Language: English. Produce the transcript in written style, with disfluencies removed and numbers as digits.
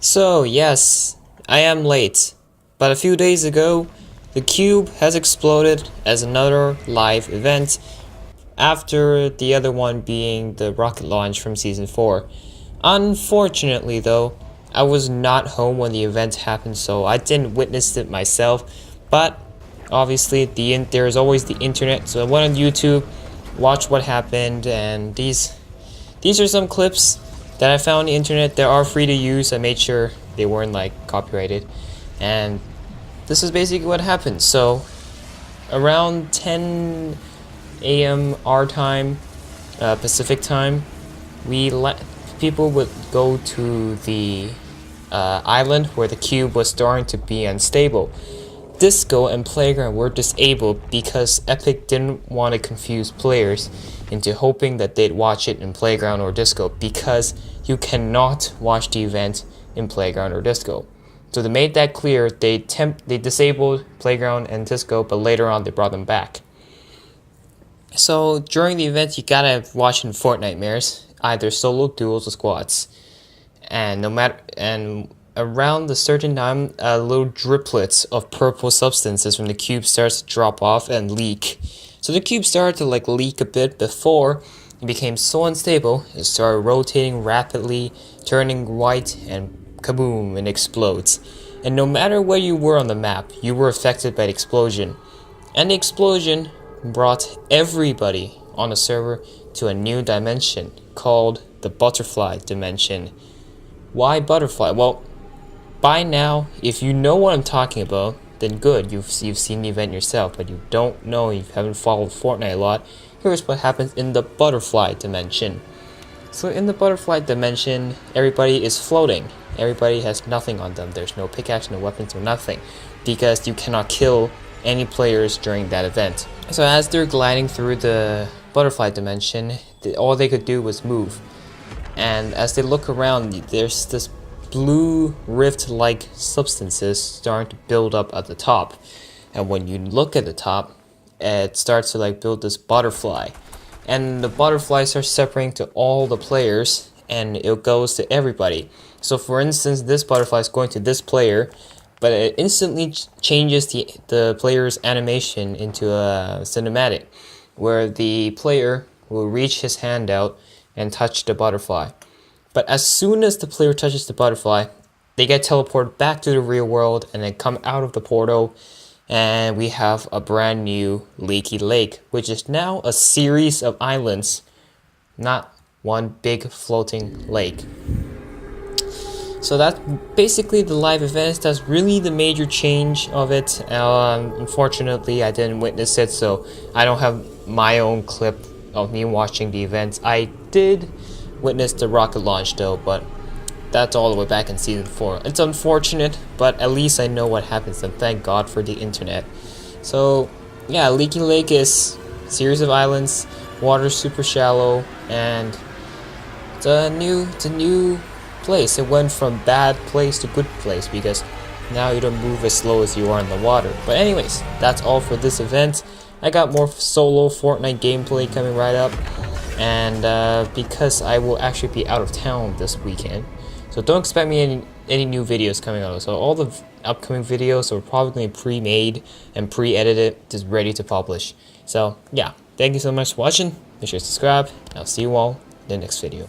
So, yes, I am late, but a few days ago, the Cube has exploded as another live event after the other one being the rocket launch from Season 4. Unfortunately, though, I was not home when the event happened, so I didn't witness it myself, but obviously there's always the internet, so I went on YouTube, watched what happened, and these are some clips that I found on the internet that are free to use. I made sure they weren't like copyrighted, and this is basically what happened. So around 10 a.m. our time, Pacific time, people would go to the island where the cube was starting to be unstable. Disco and Playground were disabled because Epic didn't want to confuse players into hoping that they'd watch it in Playground or Disco, because you cannot watch the event in Playground or Disco. So they made that clear. They disabled Playground and Disco, but later on they brought them back. So during the event, you gotta watch in Fortnitemares, either solo, duos, or squads. And around a certain time, little driplets of purple substances from the cube starts to drop off and leak. So the cube started to leak a bit before it became so unstable. It started rotating rapidly, turning white, and kaboom, it explodes. And no matter where you were on the map, you were affected by the explosion. And the explosion brought everybody on the server to a new dimension called the butterfly dimension. Why butterfly? Well, by now, if you know what I'm talking about, then good, you've seen the event yourself. But you don't know, you haven't followed Fortnite a lot, here's what happens in the butterfly dimension. So in the butterfly dimension, everybody is floating. Everybody has nothing on them. There's no pickaxe, no weapons, or nothing, because you cannot kill any players during that event. So as they're gliding through the butterfly dimension, all they could do was move. And as they look around, there's this blue rift-like substances starting to build up at the top. And when you look at the top, it starts to build this butterfly. And the butterfly starts separating to all the players, and it goes to everybody. So for instance, this butterfly is going to this player, but it instantly changes the player's animation into a cinematic, where the player will reach his hand out and touch the butterfly. But as soon as the player touches the butterfly, they get teleported back to the real world and then come out of the portal, and we have a brand new Leaky Lake, which is now a series of islands, not one big floating lake. So that's basically the live events. That's really the major change of it. Unfortunately, I didn't witness it, so I don't have my own clip of me watching the events. I did witness the rocket launch though, but that's all the way back in Season 4. It's unfortunate, but at least I know what happens, and thank God for the internet. So yeah, Leaky Lake is a series of islands, water super shallow, and it's a new place. It went from bad place to good place because now you don't move as slow as you are in the water. But anyways, that's all for this event. I got more solo Fortnite gameplay coming right up, and because I will actually be out of town this weekend, so don't expect me any new videos coming out. So all the upcoming videos are probably pre-made and pre-edited, just ready to publish. So yeah, thank you so much for watching. Make sure to subscribe, and I'll see you all in the next video.